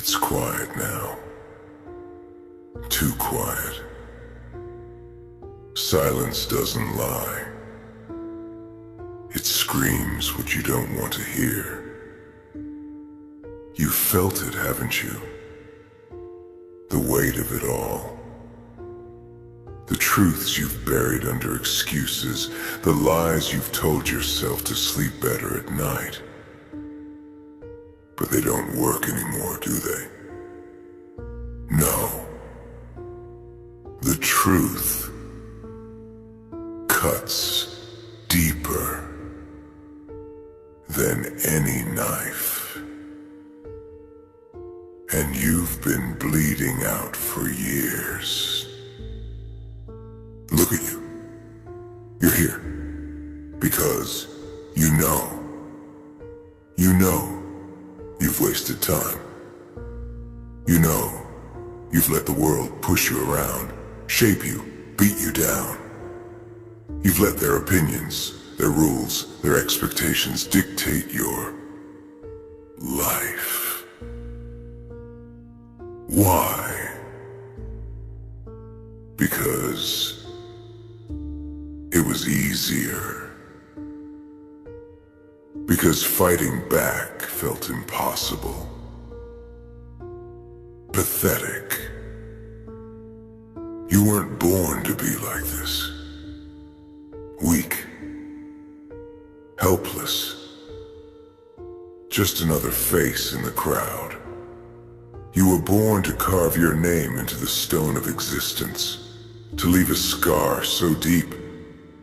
It's quiet now. Too quiet. Silence doesn't lie. It screams what you don't want to hear. You felt it, haven't you? The weight of it all. The truths you've buried under excuses, the lies you've told yourself to sleep better at night. But they don't work anymore, do they? No. The truth cuts deeper than any knife. And you've been bleeding out for years. Look at you. You're here. Because you know. You know you've wasted time. You know you've let the world push you around, shape you, beat you down. You've let their opinions, their rules, their expectations dictate your life. Why? Because it was easier. Because fighting back felt impossible. Pathetic. You weren't born to be like this. Weak. Helpless. Just another face in the crowd. You were born to carve your name into the stone of existence, to leave a scar so deep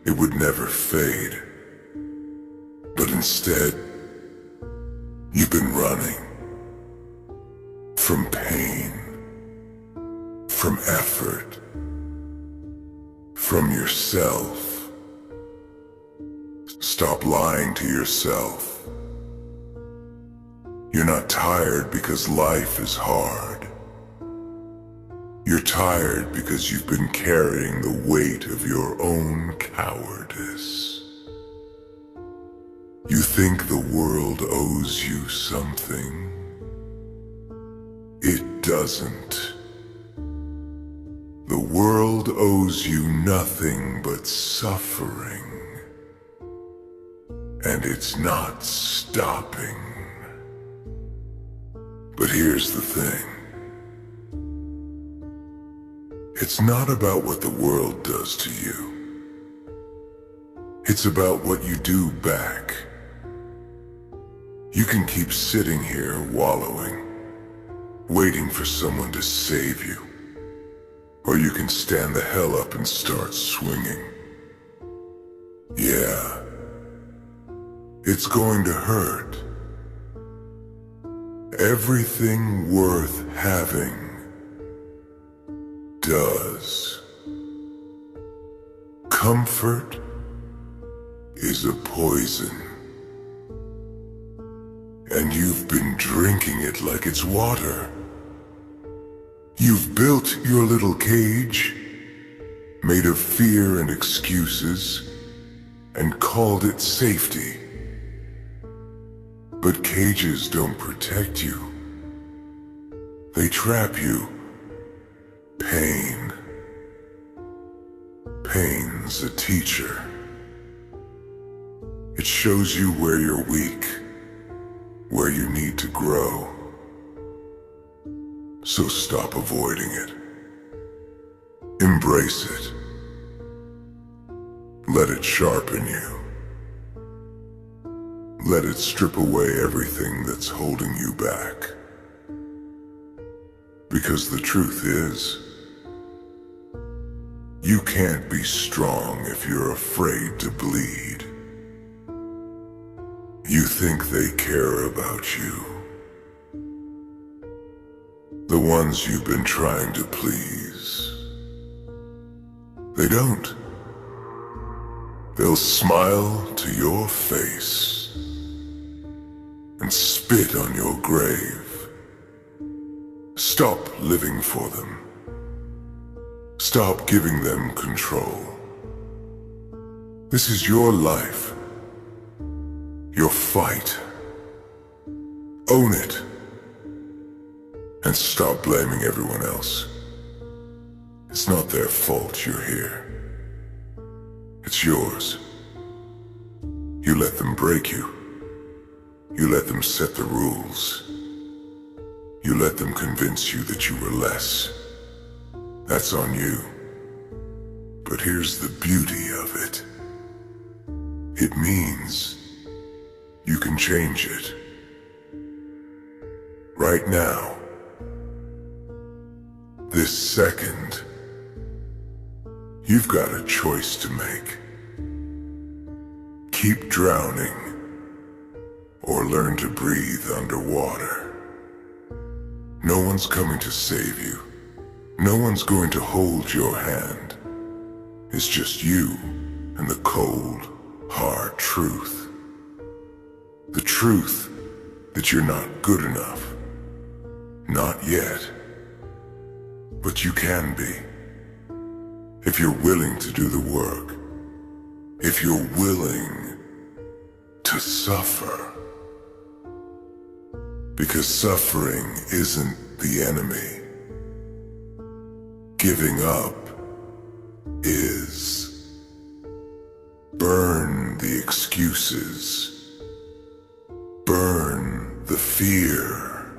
it would never fade. But instead, you've been running from pain, from effort, from yourself. Stop lying to yourself. You're not tired because life is hard. You're tired because you've been carrying the weight of your own cowardice. You think the world owes you something. It doesn't. The world owes you nothing but suffering. And it's not stopping. But here's the thing. It's not about what the world does to you. It's about what you do back. You can keep sitting here wallowing, waiting for someone to save you. Or you can stand the hell up and start swinging. Yeah. It's going to hurt. Everything worth having does. Comfort is a poison. And you've been drinking it like it's water. You've built your little cage, made of fear and excuses, and called it safety. But cages don't protect you. They trap you. Pain. Pain's a teacher. It shows you where you're weak, where you need to grow. So stop avoiding it. Embrace it. Let it sharpen you. Let it strip away everything that's holding you back. Because the truth is, you can't be strong if you're afraid to bleed. You think they care about you. The ones you've been trying to please. They don't. They'll smile to your face and spit on your grave. Stop living for them. Stop giving them control. This is your life. Your fight. Own it. And stop blaming everyone else. It's not their fault you're here. It's yours. You let them break you. You let them set the rules. You let them convince you that you were less. That's on you. But here's the beauty of it. It means you can change it. Right now. This second. You've got a choice to make. Keep drowning, or learn to breathe underwater. No one's coming to save you. No one's going to hold your hand. It's just you and the cold, hard truth. The truth that you're not good enough. Not yet. But you can be. If you're willing to do the work. If you're willing to suffer. Because suffering isn't the enemy. Giving up is. Burn the excuses. Burn the fear.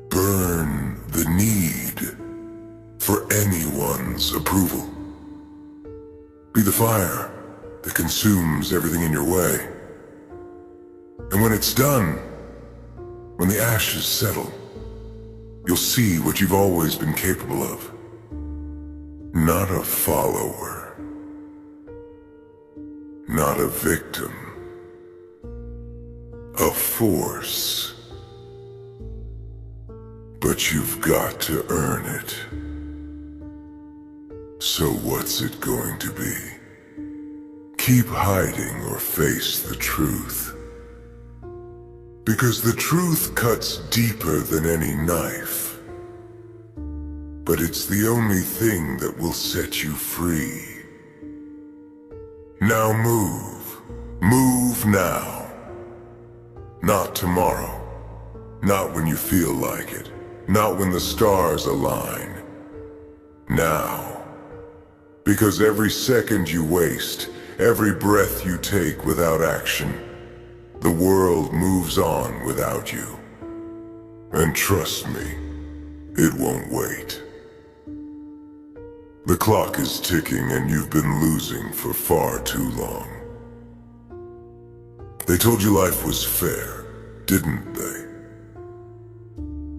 Burn the need for anyone's approval. Be the fire that consumes everything in your way. And when it's done, when the ashes settle, you'll see what you've always been capable of. Not a follower. Not a victim. A force. But you've got to earn it. So what's it going to be? Keep hiding or face the truth. Because the truth cuts deeper than any knife. But it's the only thing that will set you free. Now move. Move now. Not tomorrow. Not when you feel like it. Not when the stars align. Now. Because every second you waste, every breath you take without action, the world moves on without you. And trust me, it won't wait. The clock is ticking and you've been losing for far too long. They told you life was fair, didn't they?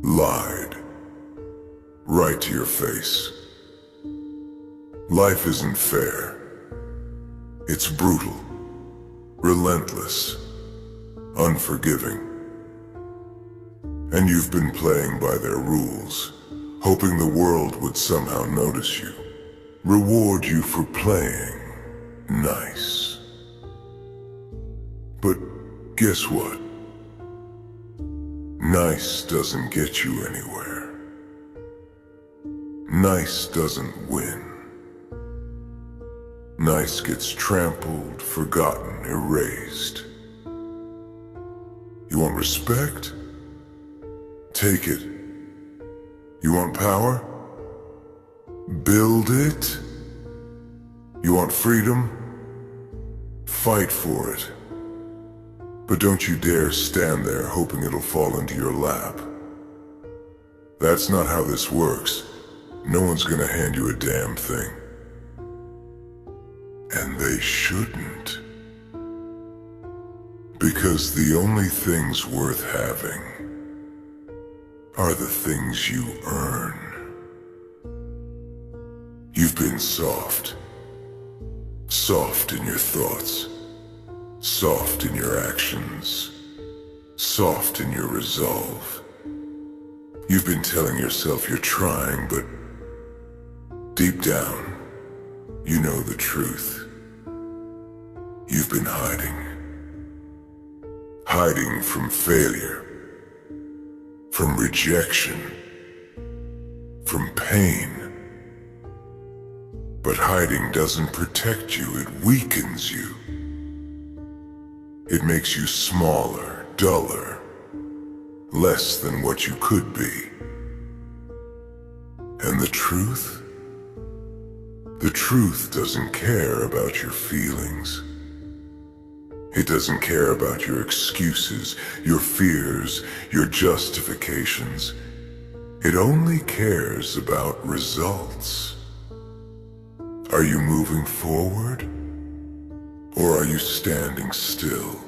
Lied. Right to your face. Life isn't fair. It's brutal, relentless, unforgiving. And you've been playing by their rules, hoping the world would somehow notice you, reward you for playing nice. But guess what? Nice doesn't get you anywhere. Nice doesn't win. Nice gets trampled, forgotten, erased. You want respect? Take it. You want power? Build it. You want freedom? Fight for it. But don't you dare stand there hoping it'll fall into your lap. That's not how this works. No one's gonna hand you a damn thing. And they shouldn't. Because the only things worth having are the things you earn. You've been soft. Soft in your thoughts. Soft in your actions. Soft in your resolve. You've been telling yourself you're trying, but deep down, you know the truth. You've been hiding. Hiding from failure. From rejection. From pain. But hiding doesn't protect you, it weakens you. It makes you smaller, duller, less than what you could be. And the truth? The truth doesn't care about your feelings. It doesn't care about your excuses, your fears, your justifications. It only cares about results. Are you moving forward? Or are you standing still?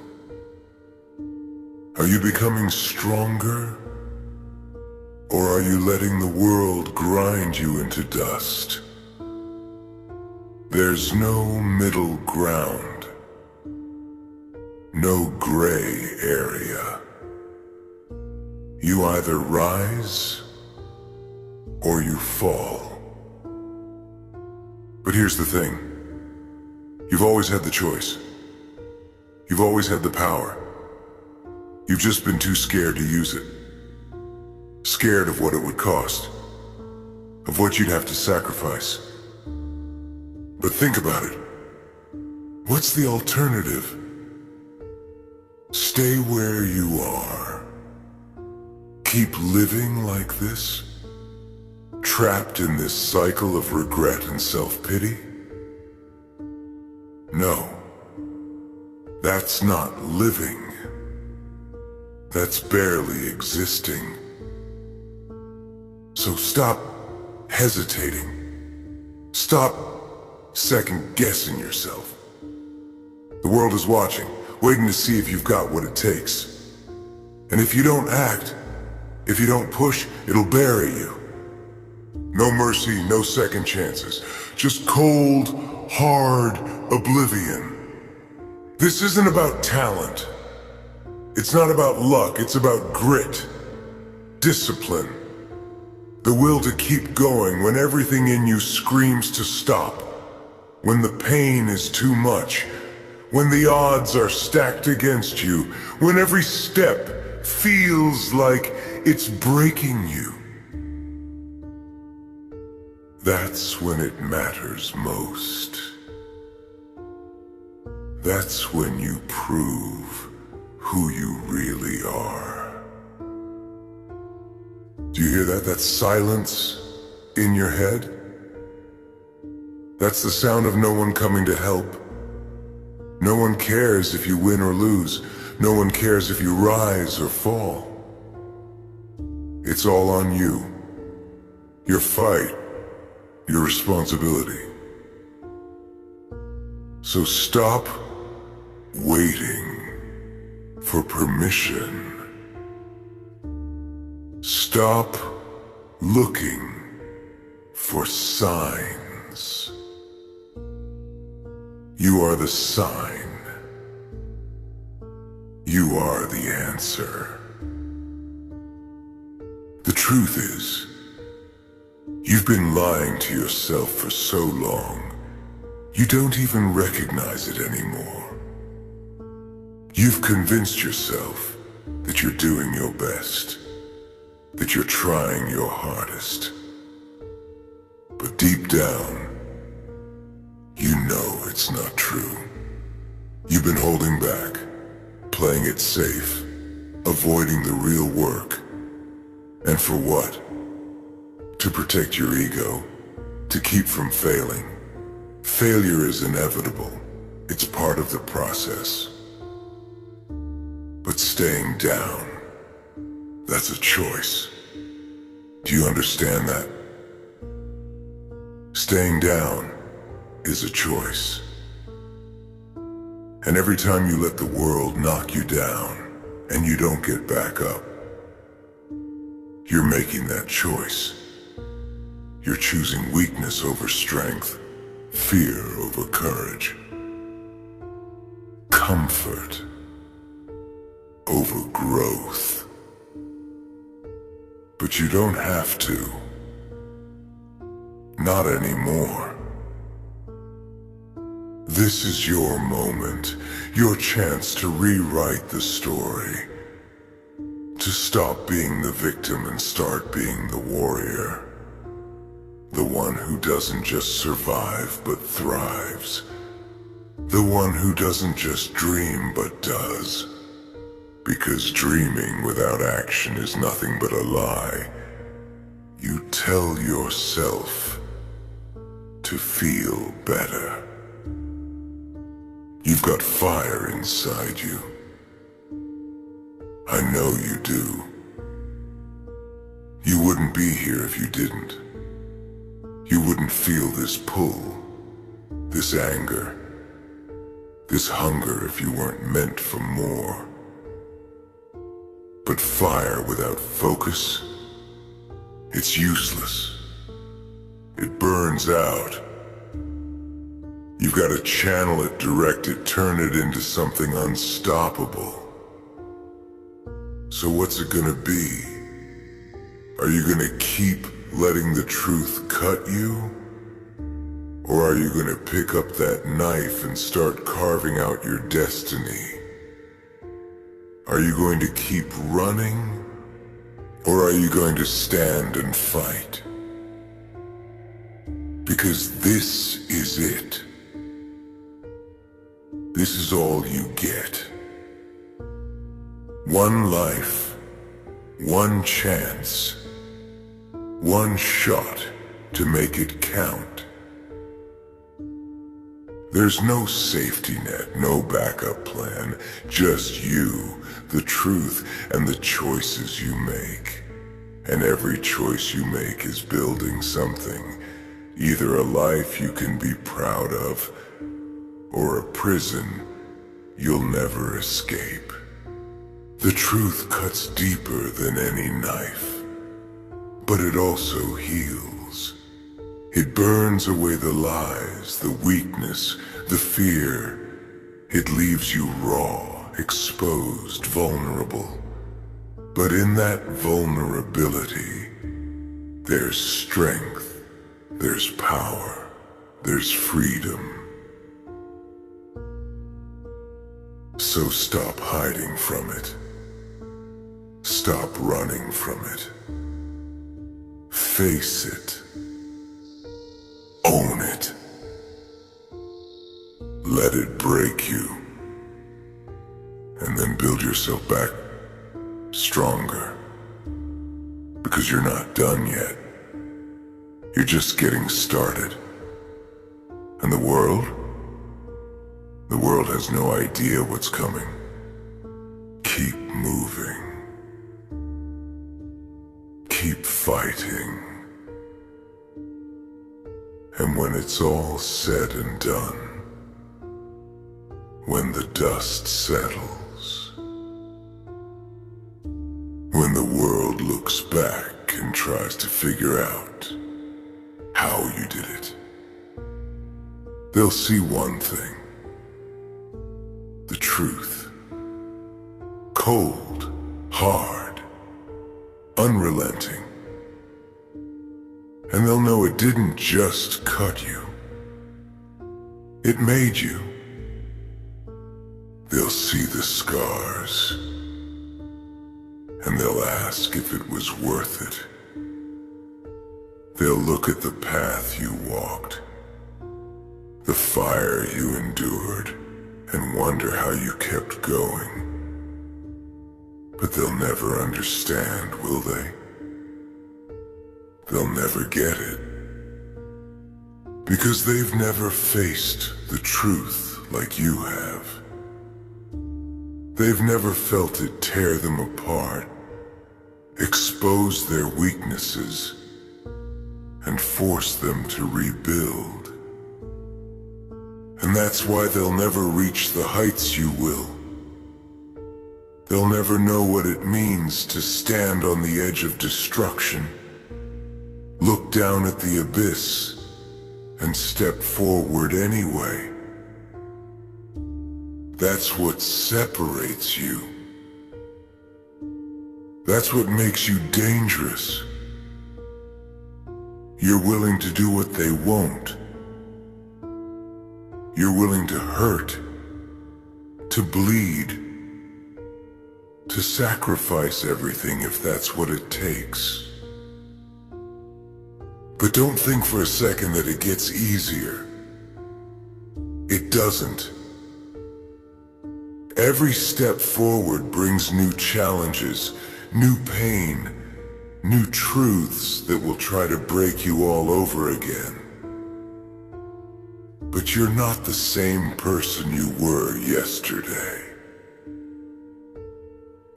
Are you becoming stronger? Or are you letting the world grind you into dust? There's no middle ground. No gray area. You either rise or you fall. But here's the thing. You've always had the choice. You've always had the power. You've just been too scared to use it. Scared of what it would cost. Of what you'd have to sacrifice. But think about it. What's the alternative? Stay where you are. Keep living like this? Trapped in this cycle of regret and self-pity? No. That's not living. That's barely existing. So stop hesitating. Stop second-guessing yourself. The world is watching, waiting to see if you've got what it takes. And if you don't act, if you don't push, it'll bury you. No mercy, no second chances. Just cold, hard oblivion. This isn't about talent. It's not about luck, it's about grit, discipline. The will to keep going when everything in you screams to stop. When the pain is too much. When the odds are stacked against you. When every step feels like it's breaking you. That's when it matters most. That's when you prove who you really are. Do you hear that? That silence in your head? That's the sound of no one coming to help. No one cares if you win or lose. No one cares if you rise or fall. It's all on you. Your fight, your responsibility. So stop waiting for permission. Stop looking for signs. You are the sign. You are the answer. The truth is, you've been lying to yourself for so long, you don't even recognize it anymore. You've convinced yourself that you're doing your best, that you're trying your hardest. But deep down, you know it's not true. You've been holding back, playing it safe, avoiding the real work. And for what? To protect your ego, to keep from failing. Failure is inevitable. It's part of the process. But staying down, that's a choice. Do you understand that? Staying down is a choice. And every time you let the world knock you down and you don't get back up, you're making that choice. You're choosing weakness over strength, fear over courage, comfort over growth. But you don't have to. Not anymore. This is your moment, your chance to rewrite the story. To stop being the victim and start being the warrior. The one who doesn't just survive but thrives. The one who doesn't just dream but does. Because dreaming without action is nothing but a lie. You tell yourself to feel better. You've got fire inside you. I know you do. You wouldn't be here if you didn't. You wouldn't feel this pull, this anger, this hunger if you weren't meant for more. But fire without focus, it's useless. It burns out. You've got to channel it, direct it, turn it into something unstoppable. So what's it gonna be? Are you gonna keep letting the truth cut you? Or are you gonna pick up that knife and start carving out your destiny? Are you going to keep running? Or are you going to stand and fight? Because this is it. This is all you get. One life, one chance, one shot to make it count. There's no safety net, no backup plan, just you, the truth, and the choices you make. And every choice you make is building something, either a life you can be proud of, or a prison you'll never escape. The truth cuts deeper than any knife, but it also heals. It burns away the lies, the weakness, the fear. It leaves you raw, exposed, vulnerable. But in that vulnerability, there's strength, there's power, there's freedom. So stop hiding from it. Stop running from it. Face it. Own it. Let it break you. And then build yourself back stronger. Because you're not done yet. You're just getting started. And the world has no idea what's coming. Keep moving. Keep fighting. And when it's all said and done, when the dust settles, when the world looks back and tries to figure out how you did it, they'll see one thing. The truth. Cold, hard, unrelenting. And they'll know it didn't just cut you. It made you. They'll see the scars. And they'll ask if it was worth it. They'll look at the path you walked, the fire you endured, and wonder how you kept going. But they'll never understand, will they? They'll never get it. Because they've never faced the truth like you have. They've never felt it tear them apart, expose their weaknesses, and force them to rebuild. And that's why they'll never reach the heights you will. They'll never know what it means to stand on the edge of destruction, look down at the abyss, and step forward anyway. That's what separates you. That's what makes you dangerous. You're willing to do what they won't. You're willing to hurt, to bleed, to sacrifice everything if that's what it takes. But don't think for a second that it gets easier. It doesn't. Every step forward brings new challenges, new pain, new truths that will try to break you all over again. But you're not the same person you were yesterday.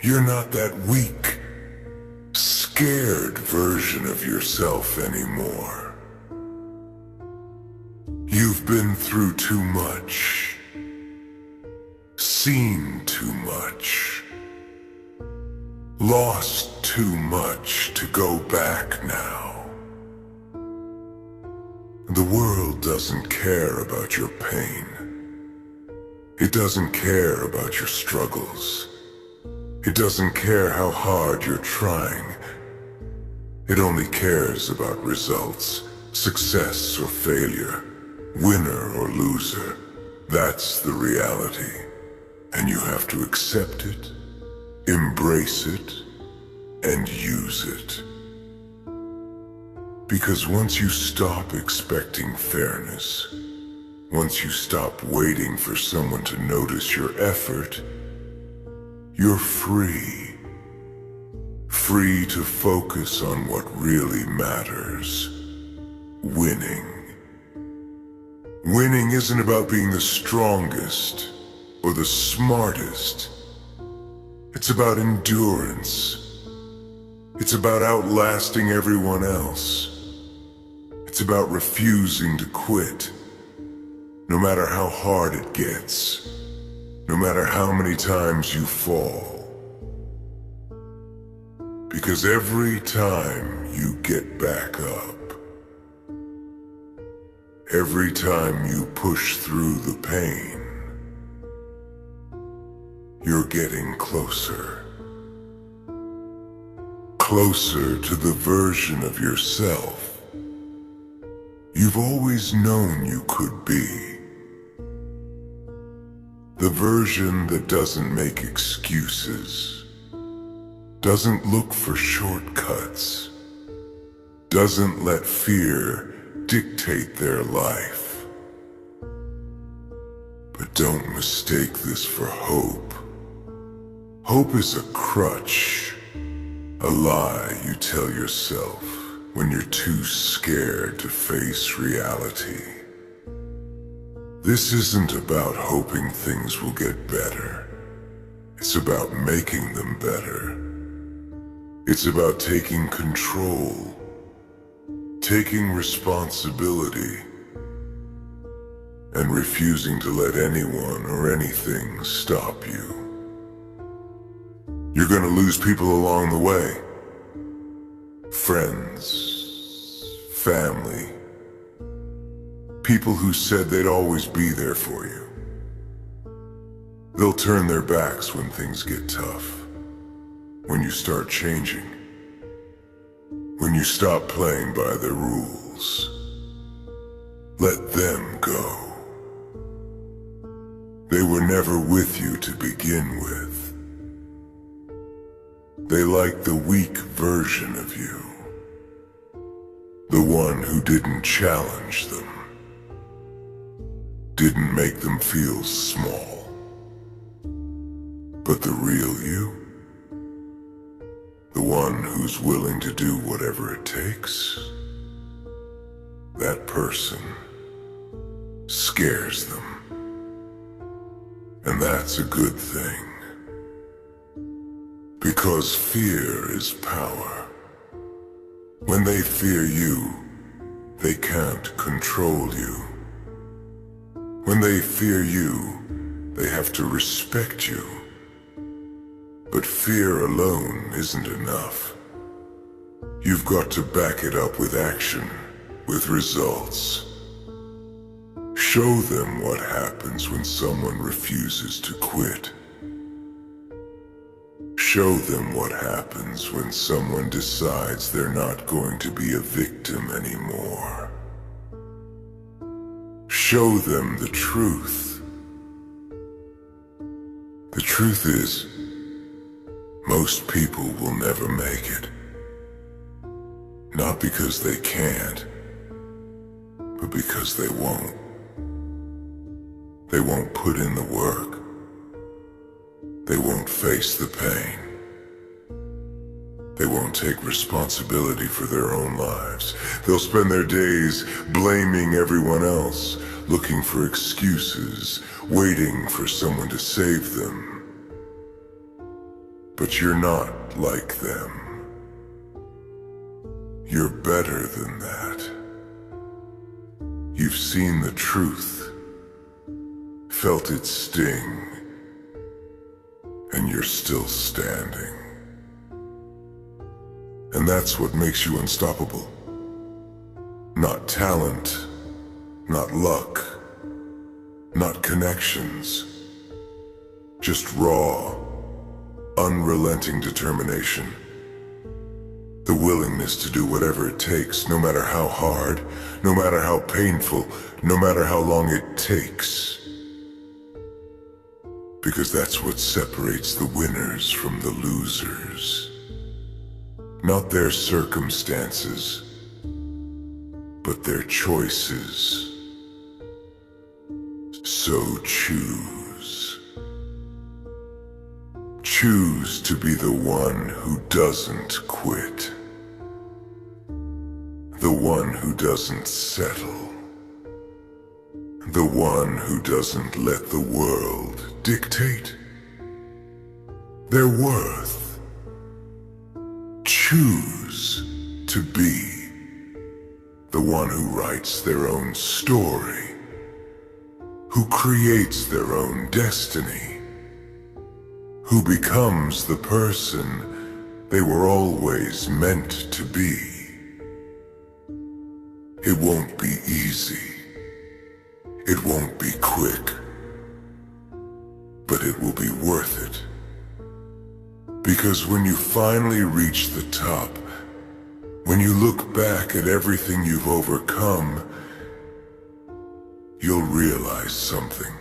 You're not that weak, scared version of yourself anymore. You've been through too much, seen too much, lost too much to go back now. The world doesn't care about your pain. It doesn't care about your struggles. It doesn't care how hard you're trying. It only cares about results, success or failure, winner or loser. That's the reality. And you have to accept it, embrace it, and use it. Because once you stop expecting fairness, once you stop waiting for someone to notice your effort, you're free. Free to focus on what really matters. Winning. Winning isn't about being the strongest or the smartest. It's about endurance. It's about outlasting everyone else. It's about refusing to quit, no matter how hard it gets, no matter how many times you fall. Because every time you get back up, every time you push through the pain, you're getting closer. Closer to the version of yourself you've always known you could be. The version that doesn't make excuses, doesn't look for shortcuts, doesn't let fear dictate their life. But don't mistake this for hope. Hope is a crutch, a lie you tell yourself when you're too scared to face reality. This isn't about hoping things will get better. It's about making them better. It's about taking control, taking responsibility, and refusing to let anyone or anything stop you. You're gonna lose people along the way. Friends, family, people who said they'd always be there for you. They'll turn their backs when things get tough, when you start changing, when you stop playing by their rules. Let them go. They were never with you to begin with. They like the weak version of you, the one who didn't challenge them, didn't make them feel small. But the real you, the one who's willing to do whatever it takes, that person scares them. And that's a good thing. Because fear is power. When they fear you, they can't control you. When they fear you, they have to respect you. But fear alone isn't enough. You've got to back it up with action, with results. Show them what happens when someone refuses to quit. Show them what happens when someone decides they're not going to be a victim anymore. Show them the truth. The truth is, most people will never make it. Not because they can't, but because they won't. They won't put in the work. They won't face the pain. They won't take responsibility for their own lives. They'll spend their days blaming everyone else, looking for excuses, waiting for someone to save them. But you're not like them. You're better than that. You've seen the truth, felt its sting, and you're still standing. And that's what makes you unstoppable. Not talent, not luck, not connections. Just raw, unrelenting determination. The willingness to do whatever it takes, no matter how hard, no matter how painful, no matter how long it takes. Because that's what separates the winners from the losers. Not their circumstances, but their choices. So choose. Choose to be the one who doesn't quit. The one who doesn't settle. The one who doesn't let the world dictate their worth. Choose to be the one who writes their own story, who creates their own destiny, who becomes the person they were always meant to be. It won't be easy. It won't be quick. But it will be worth it. Because when you finally reach the top, when you look back at everything you've overcome, you'll realize something.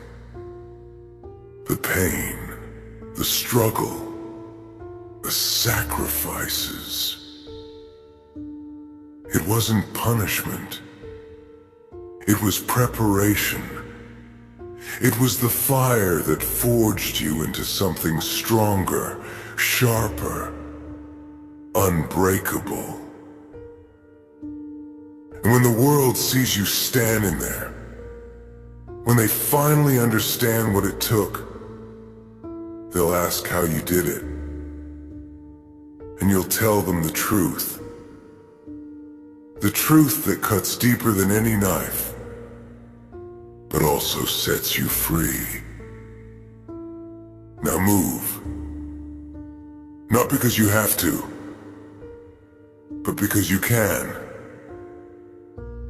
The pain, the struggle, the sacrifices. It wasn't punishment. It was preparation. It was the fire that forged you into something stronger, sharper, unbreakable. And when the world sees you standing there, when they finally understand what it took, they'll ask how you did it. And you'll tell them the truth. The truth that cuts deeper than any knife, but also sets you free. Now move. Not because you have to, but because you can.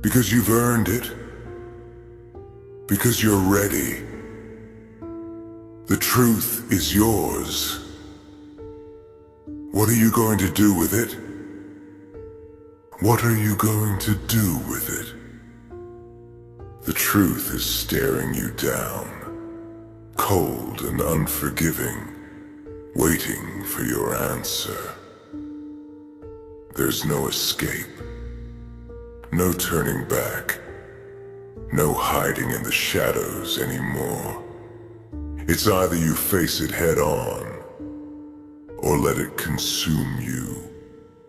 Because you've earned it. Because you're ready. The truth is yours. What are you going to do with it? What are you going to do with it? The truth is staring you down, cold and unforgiving, waiting for your answer. There's no escape, no turning back, no hiding in the shadows anymore. It's either you face it head on, or let it consume you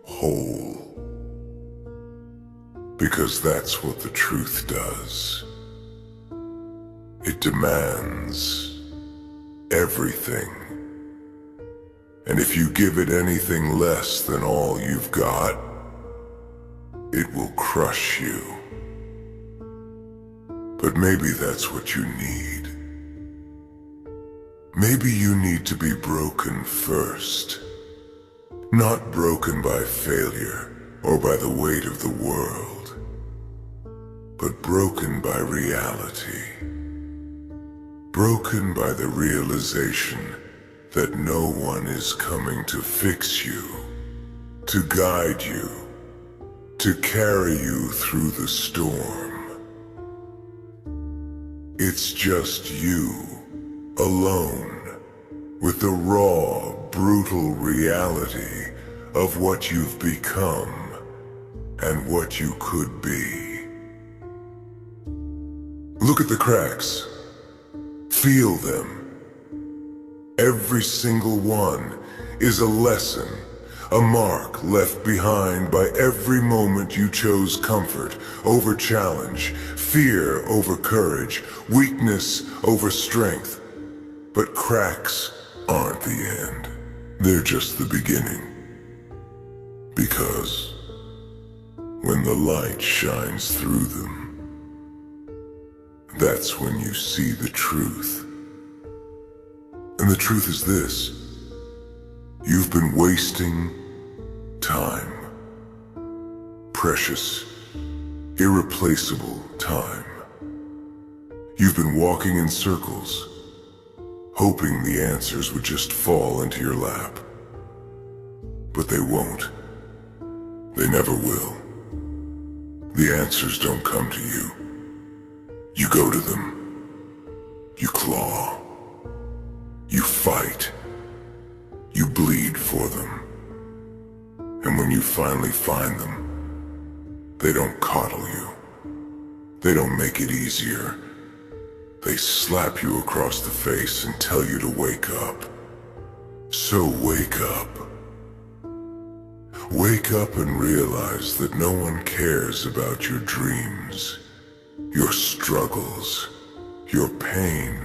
whole. Because that's what the truth does. It demands everything. And if you give it anything less than all you've got, it will crush you. But maybe that's what you need. Maybe you need to be broken first. Not broken by failure or by the weight of the world, but broken by reality. Broken by the realization that no one is coming to fix you, to guide you, to carry you through the storm. It's just you, alone, with the raw, brutal reality of what you've become and what you could be. Look at the cracks. Feel them. Every single one is a lesson, a mark left behind by every moment you chose comfort over challenge, fear over courage, weakness over strength. But cracks aren't the end. They're just the beginning. Because when the light shines through them, that's when you see the truth. And the truth is this: you've been wasting time. Precious, irreplaceable time. You've been walking in circles, hoping the answers would just fall into your lap. But they won't. They never will. The answers don't come to you. You go to them. You claw. You fight. You bleed for them. And when you finally find them, they don't coddle you. They don't make it easier. They slap you across the face and tell you to wake up. So wake up. Wake up and realize that no one cares about your dreams, your struggles, your pain.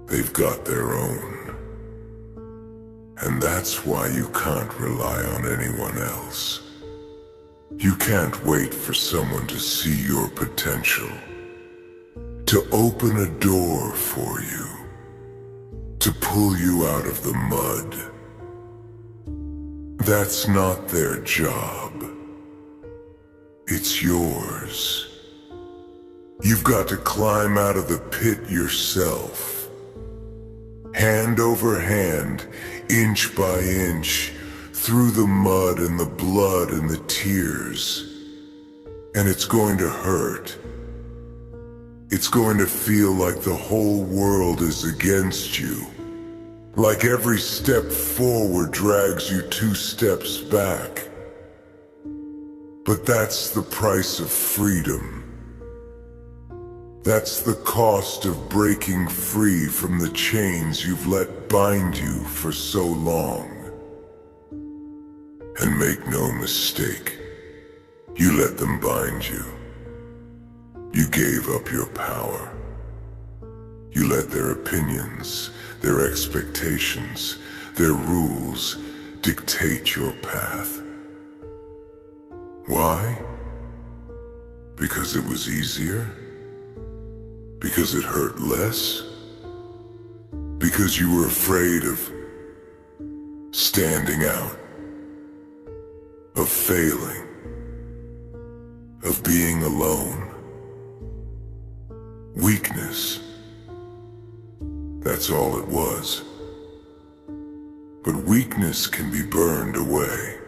They've got their own. And that's why you can't rely on anyone else. You can't wait for someone to see your potential, to open a door for you, to pull you out of the mud. That's not their job. It's yours. You've got to climb out of the pit yourself. Hand over hand, inch by inch, through the mud and the blood and the tears. And it's going to hurt. It's going to feel like the whole world is against you. Like every step forward drags you 2 steps back. But that's the price of freedom. That's the cost of breaking free from the chains you've let bind you for so long. And make no mistake, you let them bind you. You gave up your power. You let their opinions, their expectations, their rules dictate your path. Why? Because it was easier? Because it hurt less? Because you were afraid of standing out, of failing, of being alone? Weakness. That's all it was. But weakness can be burned away.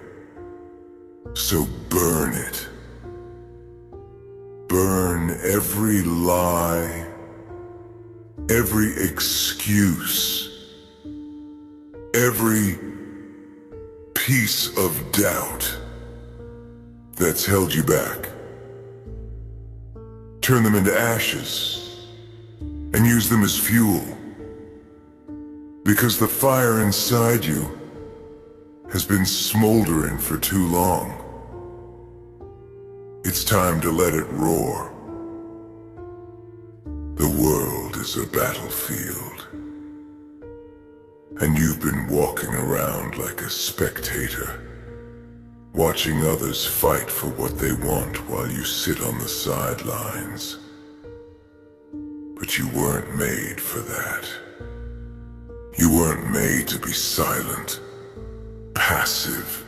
So burn it. Burn every lie, every excuse, every piece of doubt that's held you back. Turn them into ashes and use them as fuel. Because the fire inside you has been smoldering for too long. It's time to let it roar. The world is a battlefield, and you've been walking around like a spectator, watching others fight for what they want while you sit on the sidelines. But you weren't made for that. You weren't made to be silent, passive,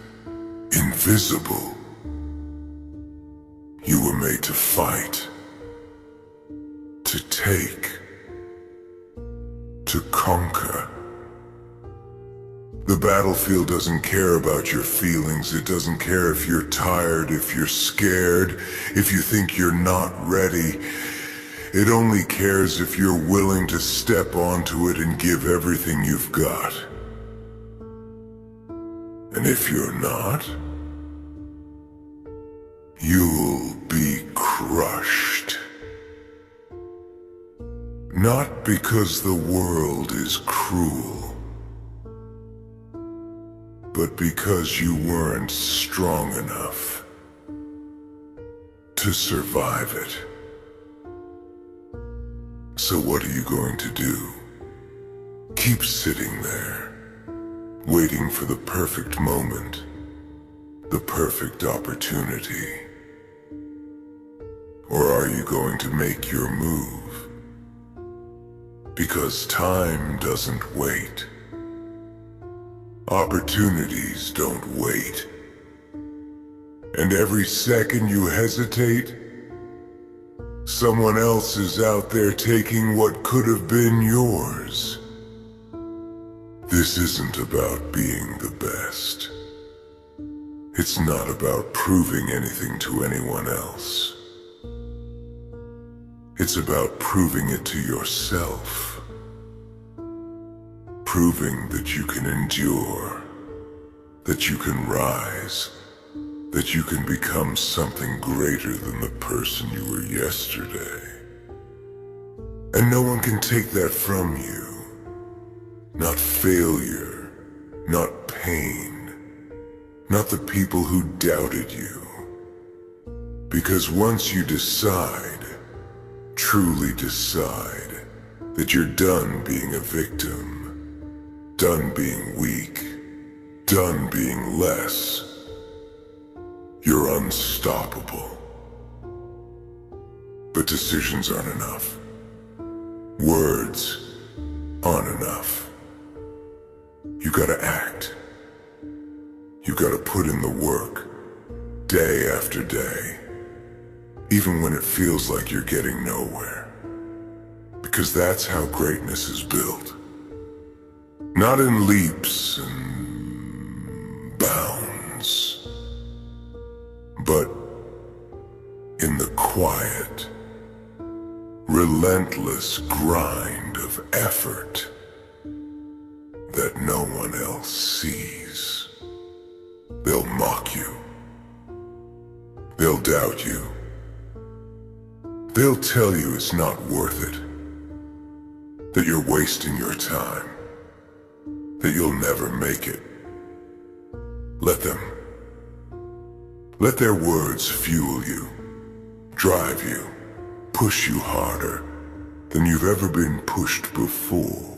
invisible. You were made to fight, to take, to conquer. The battlefield doesn't care about your feelings. It doesn't care if you're tired, if you're scared, if you think you're not ready. It only cares if you're willing to step onto it and give everything you've got. And if you're not, you'll be crushed. Not because the world is cruel, but because you weren't strong enough to survive it. So what are you going to do? Keep sitting there, waiting for the perfect moment, the perfect opportunity? Or are you going to make your move? Because time doesn't wait. Opportunities don't wait. And every second you hesitate, someone else is out there taking what could have been yours. This isn't about being the best. It's not about proving anything to anyone else. It's about proving it to yourself. Proving that you can endure, that you can rise, that you can become something greater than the person you were yesterday. And no one can take that from you. Not failure, not pain, not the people who doubted you. Because once you decide, truly decide, that you're done being a victim, done being weak, done being less, you're unstoppable. But decisions aren't enough. Words aren't enough. You gotta act. You gotta put in the work, day after day, even when it feels like you're getting nowhere. Because that's how greatness is built. Not in leaps and bounds, but in the quiet, relentless grind of effort that no one else sees. They'll mock you. They'll doubt you. They'll tell you it's not worth it, that you're wasting your time, that you'll never make it. Let them. Let their words fuel you, drive you, push you harder than you've ever been pushed before.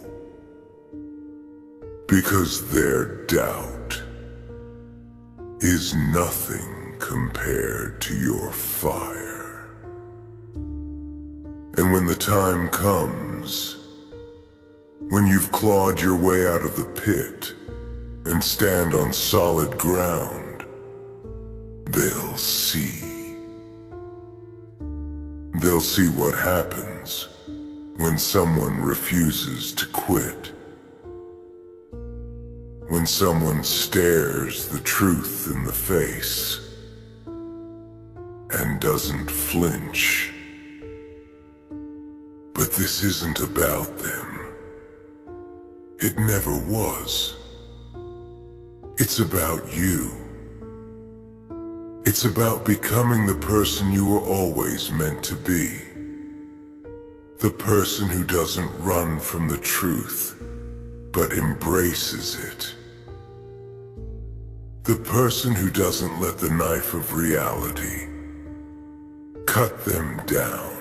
Because their doubt is nothing compared to your fire. And when the time comes, when you've clawed your way out of the pit and stand on solid ground, they'll see. They'll see what happens when someone refuses to quit. When someone stares the truth in the face and doesn't flinch. But this isn't about them. It never was. It's about you. It's about becoming the person you were always meant to be. The person who doesn't run from the truth, but embraces it. The person who doesn't let the knife of reality cut them down,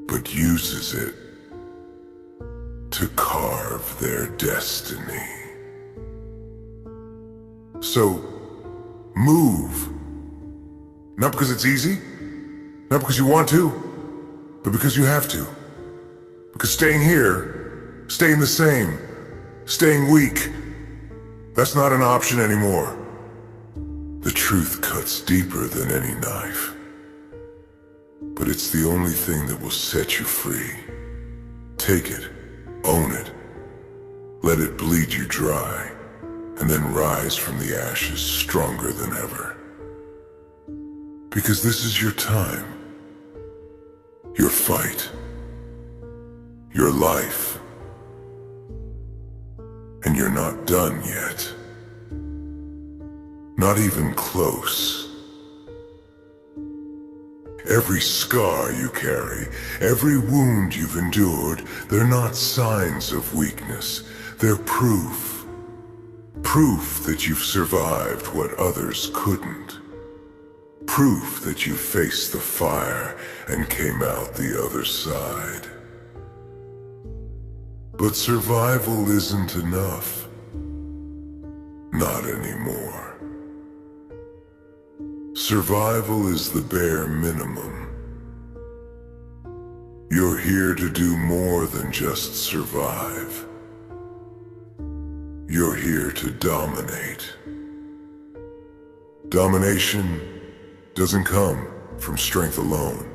but uses it to carve their destiny. So, move. Not because it's easy, not because you want to, but because you have to. Because staying here, staying the same, staying weak, that's not an option anymore. The truth cuts deeper than any knife. But it's the only thing that will set you free. Take it, own it, let it bleed you dry, and then rise from the ashes stronger than ever. Because this is your time, your fight, your life. And you're not done yet. Not even close. every scar you carry, every wound you've endured, they're not signs of weakness. They're proof. Proof that you've survived what others couldn't. Proof that you faced the fire and came out the other side. But survival isn't enough. Not anymore. Survival is the bare minimum. You're here to do more than just survive. You're here to dominate. Domination doesn't come from strength alone.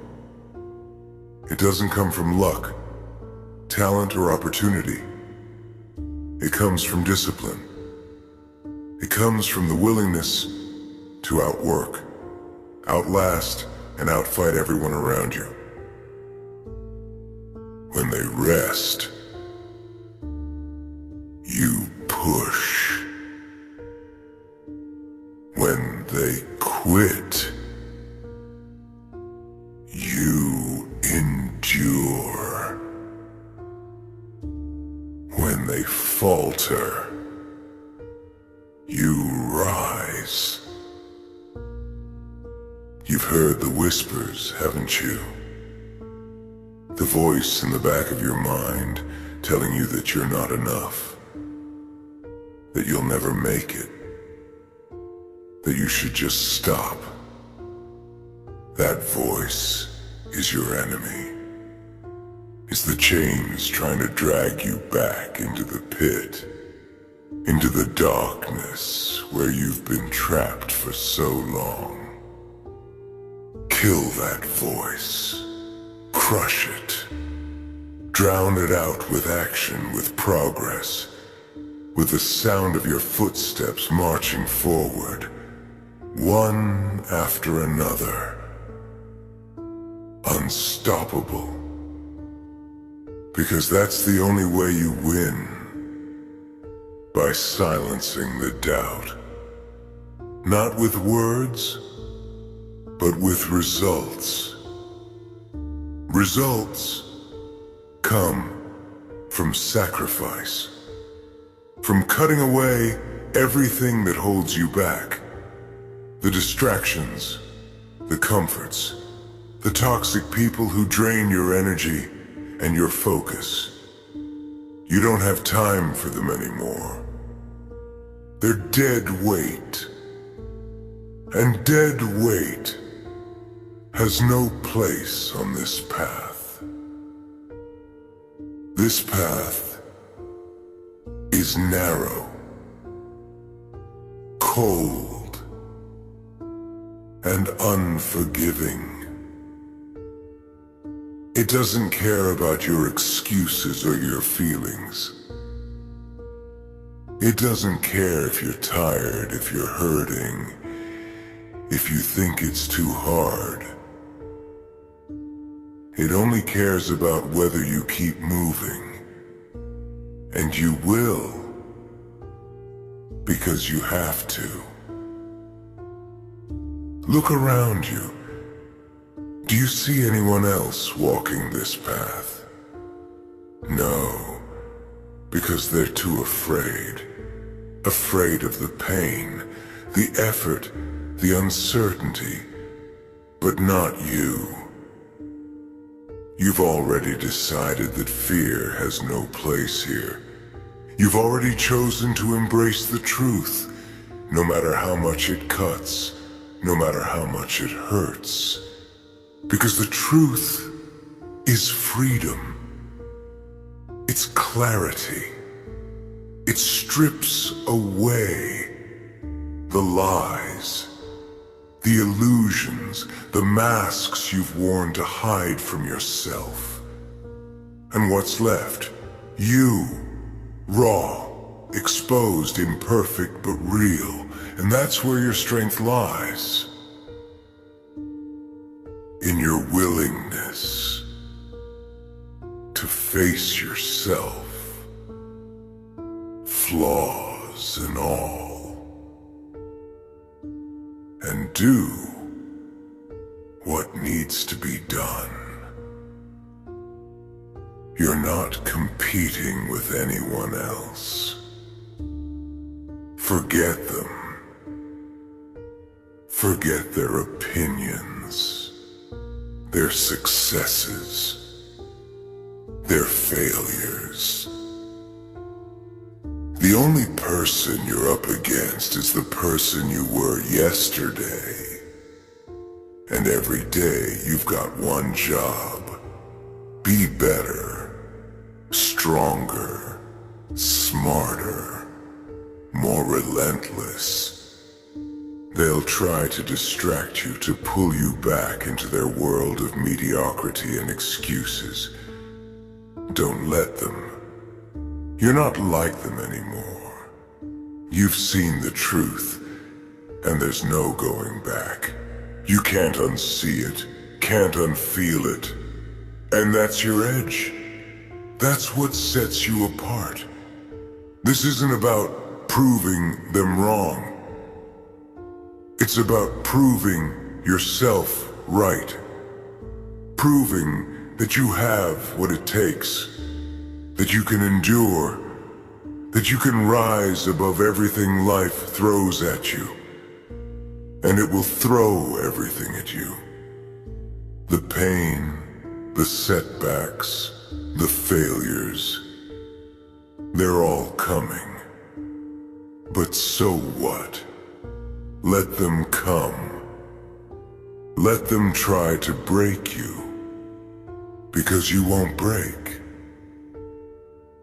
It doesn't come from luck, talent, or opportunity. It comes from discipline. It comes from the willingness to outwork, outlast, and outfight everyone around you. When they rest, you push. When they quit, you endure. When they falter, you rise. You've heard the whispers, haven't you? The voice in the back of your mind telling you that you're not enough, that you'll never make it, that you should just stop. That voice is your enemy. It's the chains trying to drag you back into the pit, into the darkness where you've been trapped for so long. Kill that voice. Crush it. Drown it out with action, with progress, with the sound of your footsteps marching forward, one after another. Unstoppable. Because that's the only way you win. By silencing the doubt. Not with words, but with results. Results come from sacrifice. From cutting away everything that holds you back. The distractions, the comforts, the toxic people who drain your energy and your focus. You don't have time for them anymore. They're dead weight. And dead weight has no place on this path. This path is narrow, cold, and unforgiving. It doesn't care about your excuses or your feelings. It doesn't care if you're tired, if you're hurting, if you think it's too hard. It only cares about whether you keep moving. And you will, because you have to. Look around you. Do you see anyone else walking this path? No, because they're too afraid. Afraid of the pain, the effort, the uncertainty, but not you. You've already decided that fear has no place here. You've already chosen to embrace the truth, no matter how much it cuts, no matter how much it hurts. Because the truth is freedom. It's clarity. It strips away the lies, the illusions, the masks you've worn to hide from yourself. And what's left? You, raw, exposed, imperfect, but real. And that's where your strength lies. In your willingness to face yourself, flaws and all, and do what needs to be done. You're not competing with anyone else. Forget them. Forget their opinions, their successes, their failures. The only person you're up against is the person you were yesterday. And every day you've got one job. Be better, stronger, smarter, more relentless. They'll try to distract you, to pull you back into their world of mediocrity and excuses. Don't let them. You're not like them anymore. You've seen the truth, and there's no going back. You can't unsee it, can't unfeel it. And that's your edge. That's what sets you apart. This isn't about proving them wrong. It's about proving yourself right. Proving that you have what it takes. That you can endure, that you can rise above everything life throws at you. And it will throw everything at you. The pain, the setbacks, the failures, they're all coming. But so what? Let them come. Let them try to break you, because you won't break.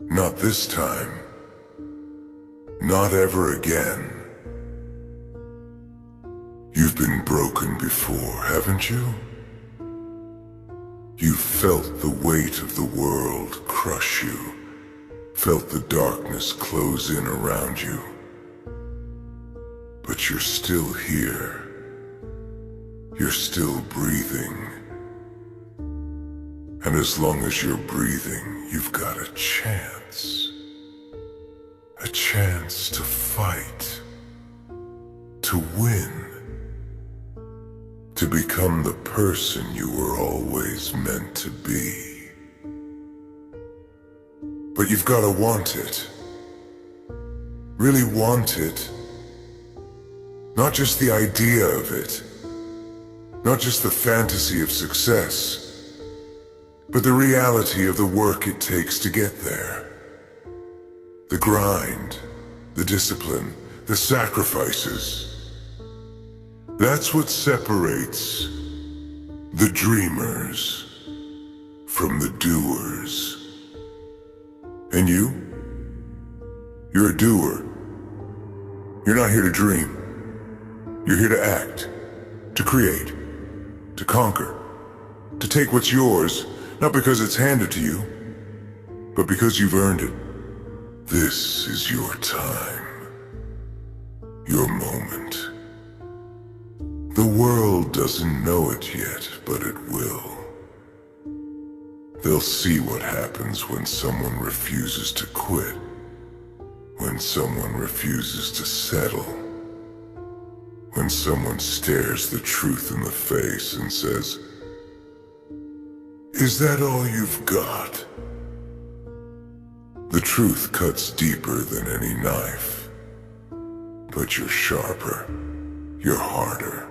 Not this time. Not ever again. You've been broken before, haven't you? You've felt the weight of the world crush you, felt the darkness close in around you. But you're still here. You're still breathing. And as long as you're breathing, you've got a chance. A chance to fight. To win. To become the person you were always meant to be. But you've got to want it. Really want it. Not just the idea of it. Not just the fantasy of success. But the reality of the work it takes to get there. The grind, the discipline, the sacrifices. That's what separates the dreamers from the doers. And you? You're a doer. You're not here to dream. You're here to act, to create, to conquer, to take what's yours. Not because it's handed to you, but because you've earned it. This is your time. Your moment. The world doesn't know it yet, but it will. They'll see what happens when someone refuses to quit. When someone refuses to settle. When someone stares the truth in the face and says, "Is that all you've got?" The truth cuts deeper than any knife. But you're sharper. You're harder.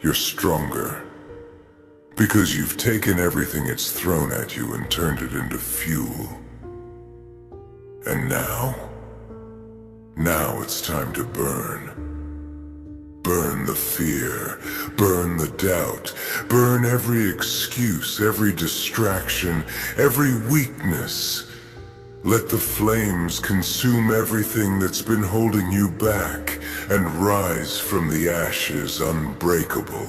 You're stronger. Because you've taken everything it's thrown at you and turned it into fuel. And now it's time to burn. Burn the fear, burn the doubt, burn every excuse, every distraction, every weakness. Let the flames consume everything that's been holding you back and rise from the ashes unbreakable.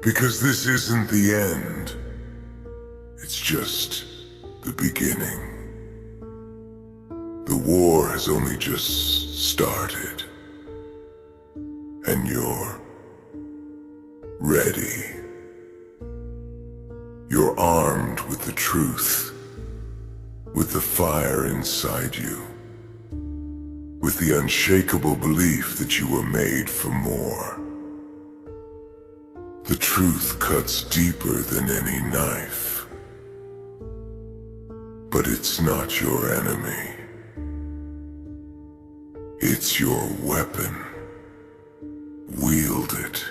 Because this isn't the end. It's just the beginning. The war has only just started. And you're ready. You're armed with the truth, with the fire inside you, with the unshakable belief that you were made for more. The truth cuts deeper than any knife. But it's not your enemy. It's your weapon. Wield it.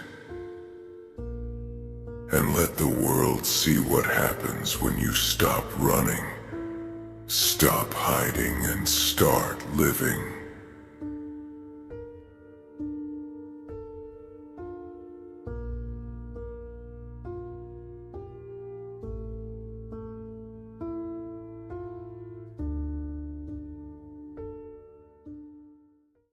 And let the world see what happens when you stop running, stop hiding, and start living.